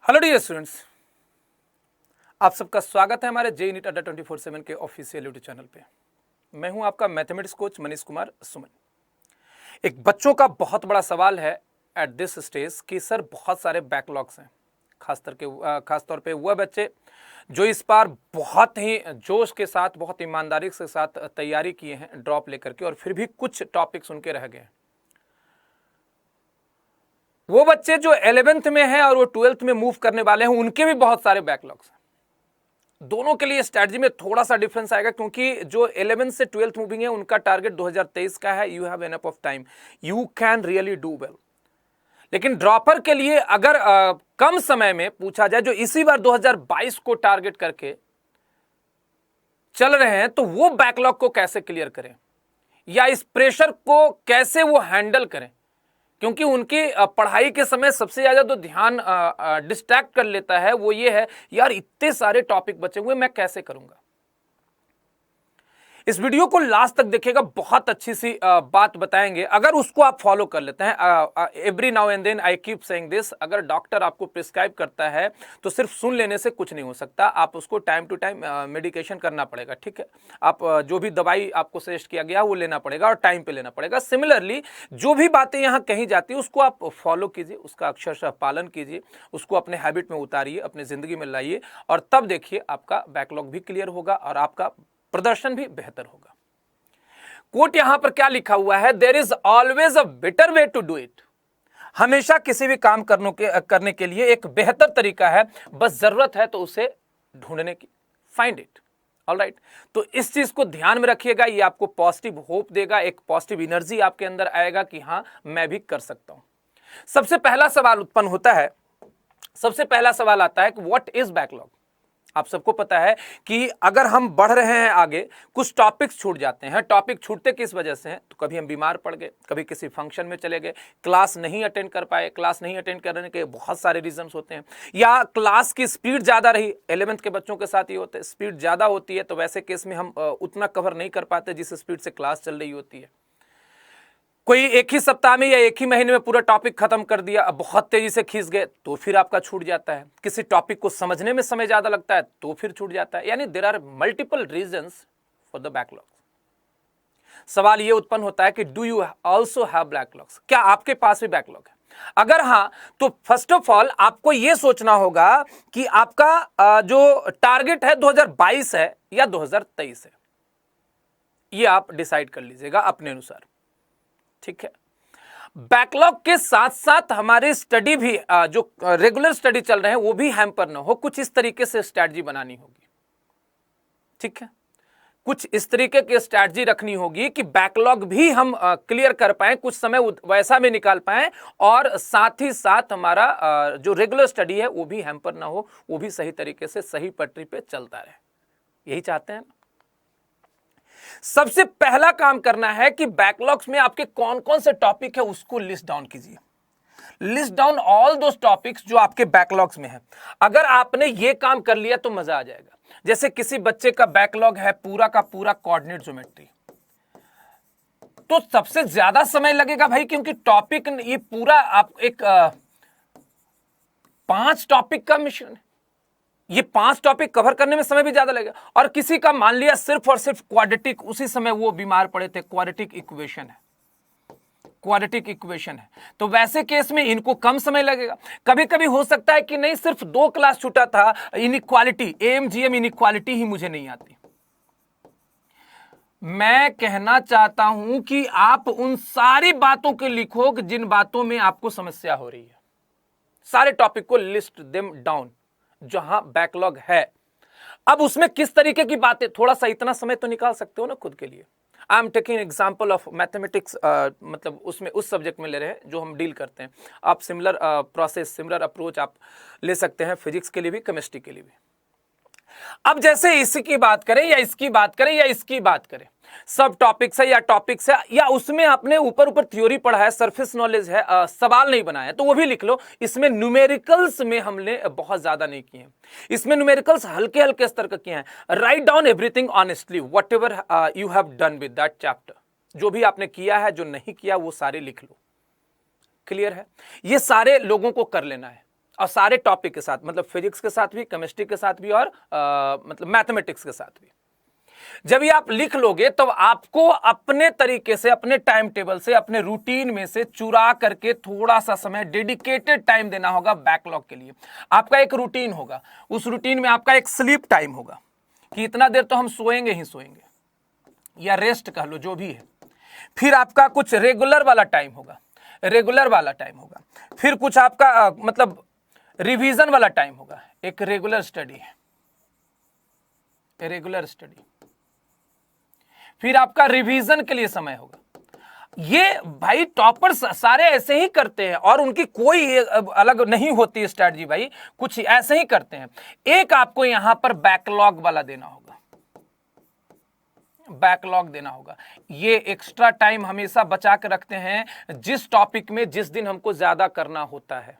Hello dear students, आप सबका स्वागत है हमारे जे नीट अड्डा 24/7 के ऑफिशियल यूट्यूब चैनल पे। मैं हूं आपका मैथमेटिक्स कोच मनीष कुमार सुमन। एक बच्चों का बहुत बड़ा सवाल है एट दिस स्टेज कि सर बहुत सारे बैकलॉग्स हैं, खासतौर पे वह बच्चे जो इस बार बहुत ही जोश के साथ, बहुत ईमानदारी के साथ तैयारी किए हैं ड्रॉप लेकर के, और फिर भी कुछ टॉपिक्स उनके रह गए हैं। वो बच्चे जो 11th में हैं और वो 12th में मूव करने वाले हैं, उनके भी बहुत सारे बैकलॉग्स हैं। दोनों के लिए स्ट्रैटेजी में थोड़ा सा डिफरेंस आएगा, क्योंकि जो 11th से 12th मूविंग है उनका टारगेट 2023 का है। You have enough of time, you can really do well. लेकिन ड्रॉपर के लिए अगर कम समय में पूछा जाए, जो इसी बार 2022 को टारगेट करके चल रहे हैं, तो वो बैकलॉग को कैसे क्लियर करें या इस प्रेशर को कैसे वो हैंडल करें, क्योंकि उनकी पढ़ाई के समय सबसे ज्यादा जो ध्यान डिस्ट्रैक्ट कर लेता है वो ये है, यार इतने सारे टॉपिक बचे हुए, मैं कैसे करूंगा। इस वीडियो को लास्ट तक देखिएगा, बहुत अच्छी सी बात बताएंगे। अगर उसको आप फॉलो कर लेते हैं, every now and then I keep saying this, अगर डॉक्टर आपको प्रिस्क्राइब करता है तो सिर्फ सुन लेने से कुछ नहीं हो सकता, आप उसको टाइम टू टाइम मेडिकेशन करना पड़ेगा। ठीक है, आप जो भी दवाई आपको सजेस्ट किया गया वो लेना पड़ेगा और टाइम पे लेना पड़ेगा। सिमिलरली जो भी बातें यहाँ कही जाती है उसको आप फॉलो कीजिए, उसका अक्षरशः पालन कीजिए, उसको अपने हैबिट में उतारिए, अपने जिंदगी में लाइए, और तब देखिए आपका बैकलॉग भी क्लियर होगा और आपका प्रदर्शन भी बेहतर होगा। कोट यहां पर क्या लिखा हुआ है, there is always a better way to do it. हमेशा किसी भी काम करने के लिए एक बेहतर तरीका है, बस जरूरत है तो उसे ढूंढने की, फाइंड इट। ऑलराइट, तो इस चीज को ध्यान में रखिएगा, ये आपको पॉजिटिव होप देगा, एक पॉजिटिव एनर्जी आपके अंदर आएगा कि हां मैं भी कर सकता हूं। सबसे पहला सवाल उत्पन्न होता है, सबसे पहला सवाल आता है कि व्हाट इज बैकलॉग। आप सबको पता है कि अगर हम बढ़ रहे हैं आगे, कुछ टॉपिक्स छूट जाते हैं। टॉपिक छूटते किस वजह से हैं, तो कभी हम बीमार पड़ गए, कभी किसी फंक्शन में चले गए, क्लास नहीं अटेंड कर पाए। क्लास नहीं अटेंड करने के बहुत सारे रीजंस होते हैं, या क्लास की स्पीड ज़्यादा रही। 11th के बच्चों के साथ ये होता है, स्पीड ज़्यादा होती है, तो वैसे केस में हम उतना कवर नहीं कर पाते जिस स्पीड से क्लास चल रही होती है। कोई एक ही सप्ताह में या एक ही महीने में पूरा टॉपिक खत्म कर दिया, अब बहुत तेजी से खींच गए तो फिर आपका छूट जाता है। किसी टॉपिक को समझने में समय ज्यादा लगता है तो फिर छूट जाता है। यानी there are multiple reasons for the backlog. सवाल ये उत्पन्न होता है कि do you also have backlogs, क्या आपके पास भी बैकलॉग है? अगर हां, तो फर्स्ट ऑफ ऑल आपको यह सोचना होगा कि आपका जो टारगेट है 2022 है या 2023 है, ये आप डिसाइड कर लीजिएगा अपने अनुसार। ठीक है, बैकलॉग के साथ साथ हमारी स्टडी भी, जो रेगुलर स्टडी चल रहे हैं वो भी हैम्पर ना हो। कुछ इस तरीके से स्ट्रैटेजी बनानी होगी। ठीक है, कुछ इस तरीके की स्ट्रैटेजी रखनी होगी कि बैकलॉग भी हम क्लियर कर पाए, कुछ समय वैसा में निकाल पाए, और साथ ही साथ हमारा जो रेगुलर स्टडी है वो भी हैम्पर ना हो, वो भी सही तरीके से सही पटरी पे चलता रहे। यही चाहते हैं। सबसे पहला काम करना है कि बैकलॉग्स में आपके कौन कौन से टॉपिक है उसको लिस्ट डाउन कीजिए। List down all those topics जो आपके बैकलॉग्स में है। अगर आपने ये काम कर लिया तो मजा आ जाएगा। जैसे किसी बच्चे का बैकलॉग है पूरा का पूरा कोऑर्डिनेट ज्योमेट्री, तो सबसे ज्यादा समय लगेगा भाई, क्योंकि टॉपिक ये पूरा आप एक 5 टॉपिक का मिश्रण है। ये 5 टॉपिक कवर करने में समय भी ज्यादा लगेगा। और किसी का मान लिया सिर्फ और सिर्फ क्वाड्रेटिक, उसी समय वो बीमार पड़े थे, क्वाड्रेटिक इक्वेशन है, क्वाड्रेटिक इक्वेशन है, तो वैसे केस में इनको कम समय लगेगा। कभी कभी हो सकता है कि नहीं, सिर्फ 2 क्लास छूटा था, इनइक्वालिटी, एएमजीएम इनइक्वालिटी ही मुझे नहीं आती। मैं कहना चाहता हूं कि आप उन सारी बातों को लिखो जिन बातों में आपको समस्या हो रही है। सारे टॉपिक को लिस्ट देम डाउन जहां बैकलॉग है। अब उसमें किस तरीके की बातें, थोड़ा सा इतना समय तो निकाल सकते हो ना खुद के लिए। I am taking example of mathematics, मतलब उसमें उस सब्जेक्ट में ले रहे हैं जो हम डील करते हैं। आप सिमिलर प्रोसेस, सिमिलर अप्रोच आप ले सकते हैं फिजिक्स के लिए भी, केमिस्ट्री के लिए भी। अब जैसे इसकी बात करें या इसकी बात करें या इसकी बात करें, सब टॉपिक्स है या टॉपिक्स है, या उसमें आपने ऊपर ऊपर थ्योरी पढ़ा है, सरफेस नॉलेज है, सवाल नहीं बनाया, तो वो भी लिख लो। इसमें न्यूमेरिकल्स में हमने बहुत ज्यादा नहीं किए हैं, इसमें न्यूमेरिकल्स हल्के हल्के स्तर का किए हैं। Write down everything honestly, what ever you have done with that chapter. जो भी आपने किया है, जो नहीं किया, वो सारे लिख लो। क्लियर है? ये सारे लोगों को कर लेना है। और सारे टॉपिक के साथ, मतलब फिजिक्स के साथ भी, केमिस्ट्री के साथ भी, और मतलब मैथमेटिक्स के साथ भी। जब ये आप लिख लोगे तो आपको अपने तरीके से, अपने टाइम टेबल से, अपने रूटीन में से चुरा करके थोड़ा सा समय, डेडिकेटेड टाइम देना होगा बैकलॉग के लिए। आपका एक रूटीन होगा, उस रूटीन में आपका एक स्लीप टाइम होगा कि इतना देर तो हम सोएंगे ही सोएंगे, या रेस्ट कह लो, जो भी है। फिर आपका कुछ रेगुलर वाला टाइम होगा, रेगुलर वाला टाइम होगा। फिर कुछ आपका मतलब रिवीजन वाला टाइम होगा, एक रेगुलर स्टडी है, रेगुलर स्टडी। फिर आपका रिवीजन के लिए समय होगा। ये भाई टॉपर्स सारे ऐसे ही करते हैं, और उनकी कोई अलग नहीं होती स्ट्रैटेजी भाई, कुछ ऐसे ही करते हैं। एक आपको यहां पर बैकलॉग वाला देना होगा, बैकलॉग देना होगा। ये एक्स्ट्रा टाइम हमेशा बचा के रखते हैं जिस टॉपिक में जिस दिन हमको ज्यादा करना होता है,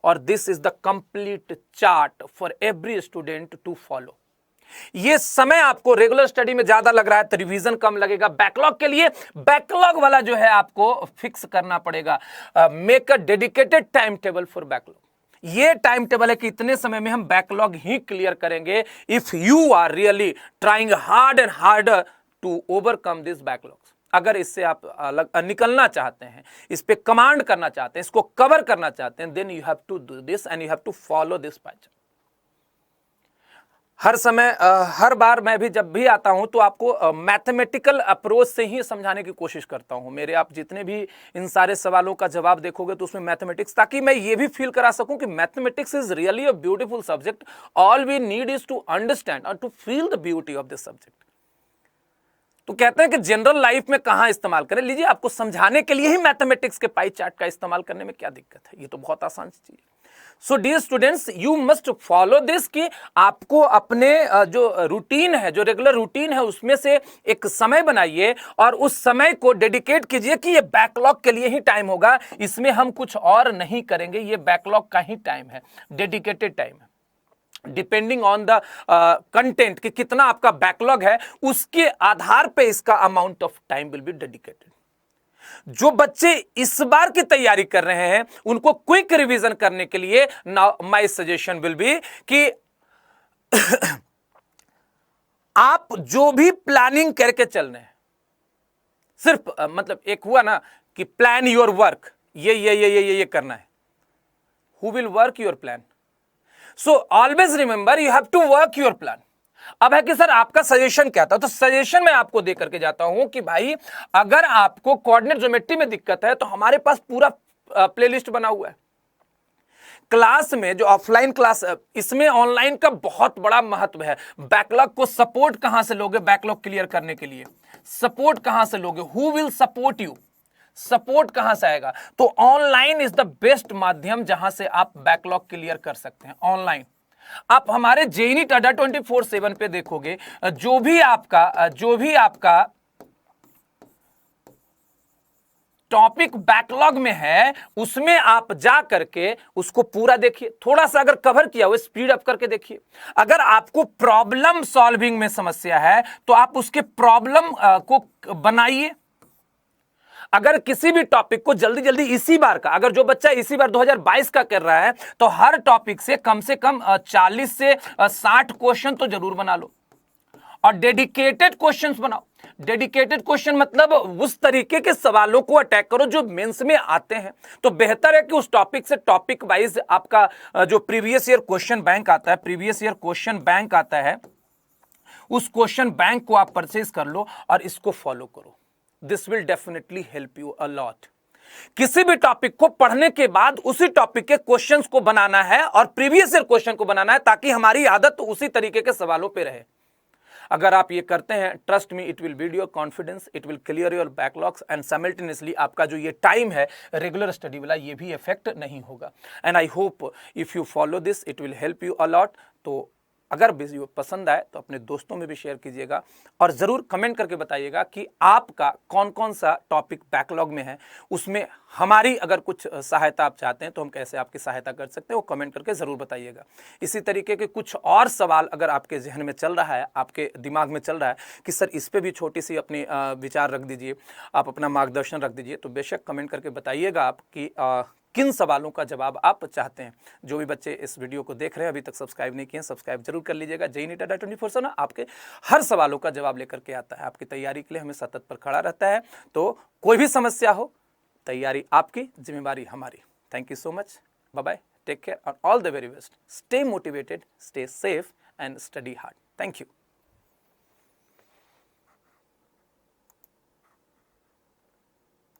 और this is the complete chart for every student to follow. ये समय आपको रेगुलर स्टडी में ज्यादा लग रहा है तो रिवीजन कम लगेगा। बैकलॉग के लिए बैकलॉग वाला जो है आपको फिक्स करना पड़ेगा। Make a dedicated time table for backlog. ये टाइम टेबल है कि इतने समय में हम बैकलॉग ही क्लियर करेंगे, if you are really trying hard and harder to overcome this backlogs. अगर इससे आप अलग निकलना चाहते हैं, इस पे कमांड करना चाहते हैं, इसको कवर करना चाहते हैं, then you have to do this and you have to follow this patch. हर समय हर बार मैं भी जब भी आता हूं तो आपको मैथमेटिकल अप्रोच से ही समझाने की कोशिश करता हूं। मेरे आप जितने भी इन सारे सवालों का जवाब देखोगे तो उसमें मैथमेटिक्स, ताकि मैं ये भी फील करा सकूं कि mathematics is really a beautiful subject. All we need is to understand और to feel the beauty of this subject. तो कहते हैं कि जनरल लाइफ में कहां इस्तेमाल करें, लीजिए आपको समझाने के लिए ही मैथमेटिक्स के पाई चार्ट का इस्तेमाल करने में क्या दिक्कत है, ये तो बहुत आसान चीज है। So dear students, you must follow this, कि आपको अपने जो रूटीन है, जो रेगुलर रूटीन है, उसमें से एक समय बनाइए और उस समय को डेडिकेट कीजिए कि ये बैकलॉग के लिए ही टाइम होगा, इसमें हम कुछ और नहीं करेंगे, ये बैकलॉग का ही टाइम है, डेडिकेटेड टाइम है। डिपेंडिंग ऑन द कंटेंट कि कितना आपका बैकलॉग है, उसके आधार पे इसका amount of time will be dedicated. जो बच्चे इस बार की तैयारी कर रहे हैं उनको क्विक रिवीजन करने के लिए now my suggestion will be कि आप जो भी प्लानिंग करके चल रहे हैं, सिर्फ मतलब एक हुआ ना कि प्लान योर वर्क, ये करना है। Who will work your plan? So always remember you have to work your plan. अब है कि सर आपका सजेशन क्या था, तो सजेशन मैं आपको दे करके जाता हूं कि भाई अगर आपको कोऑर्डिनेट ज्योमेट्री में दिक्कत है तो हमारे पास पूरा प्लेलिस्ट बना हुआ है। क्लास में जो ऑफलाइन क्लास, इसमें ऑनलाइन का बहुत बड़ा महत्व है। बैकलॉग को सपोर्ट कहां से लोगे? बैकलॉग क्लियर करने के लिए सपोर्ट कहां से लोगे? Who will support you? Support कहां से आएगा? तो ऑनलाइन इज द बेस्ट माध्यम जहां से आप बैकलॉग क्लियर कर सकते हैं। ऑनलाइन आप हमारे जेईनीट अड्डा 24/7 पे देखोगे, जो भी आपका टॉपिक बैकलॉग में है उसमें आप जा करके उसको पूरा देखिए। थोड़ा सा अगर कवर किया हुआ स्पीड अप करके देखिए। अगर आपको प्रॉब्लम सॉल्विंग में समस्या है तो आप उसके प्रॉब्लम को बनाइए। अगर किसी भी टॉपिक को जल्दी जल्दी इसी बार का, अगर जो बच्चा इसी बार 2022 का कर रहा है तो हर टॉपिक से कम 40 से 60 क्वेश्चन तो जरूर बना लो, और डेडिकेटेड क्वेश्चंस बनाओ। डेडिकेटेड क्वेश्चन मतलब उस तरीके के सवालों को अटैक करो जो मेंस में आते हैं। तो बेहतर है कि उस टॉपिक से टॉपिक वाइज आपका जो प्रीवियस ईयर क्वेश्चन बैंक आता है, उस क्वेश्चन बैंक को आप परचेज कर लो और इसको फॉलो करो। This will definitely help you a lot. किसी भी टॉपिक को पढ़ने के बाद उसी टॉपिक के क्वेश्चंस को बनाना है और प्रीवियस ईयर क्वेश्चन को बनाना है, ताकि हमारी आदत उसी तरीके के सवालों पे रहे। अगर आप ये करते हैं, trust me, it will build your confidence, it will clear your backlogs and simultaneously आपका जो ये टाइम है रेगुलर स्टडी वाला, ये भी इफेक्ट नहीं होगा। And I hope if you follow this it will help you a lot. तो अगर वीडियो पसंद आए तो अपने दोस्तों में भी शेयर कीजिएगा और ज़रूर कमेंट करके बताइएगा कि आपका कौन कौन सा टॉपिक बैकलॉग में है। उसमें हमारी अगर कुछ सहायता आप चाहते हैं तो हम कैसे आपकी सहायता कर सकते हैं, वो कमेंट करके ज़रूर बताइएगा। इसी तरीके के कुछ और सवाल अगर आपके जहन में चल रहा है, आपके दिमाग में चल रहा है कि सर इस पर भी छोटी सी अपनी विचार रख दीजिए, आप अपना मार्गदर्शन रख दीजिए, तो बेशक कमेंट करके बताइएगा आप कि किन सवालों का जवाब आप चाहते हैं। जो भी बच्चे इस वीडियो को देख रहे हैं अभी तक सब्सक्राइब नहीं किए, सब्सक्राइब जरूर कर लीजिएगा। जेईई नीट अड्डा 24/7 आपके हर सवालों का जवाब लेकर के आता है, आपकी तैयारी के लिए हमें सतत पर खड़ा रहता है। तो कोई भी समस्या हो, तैयारी आपकी, जिम्मेवारी हमारी। Thank you so much, bye bye, take care और all the very best. Stay motivated, stay safe and study hard. Thank you.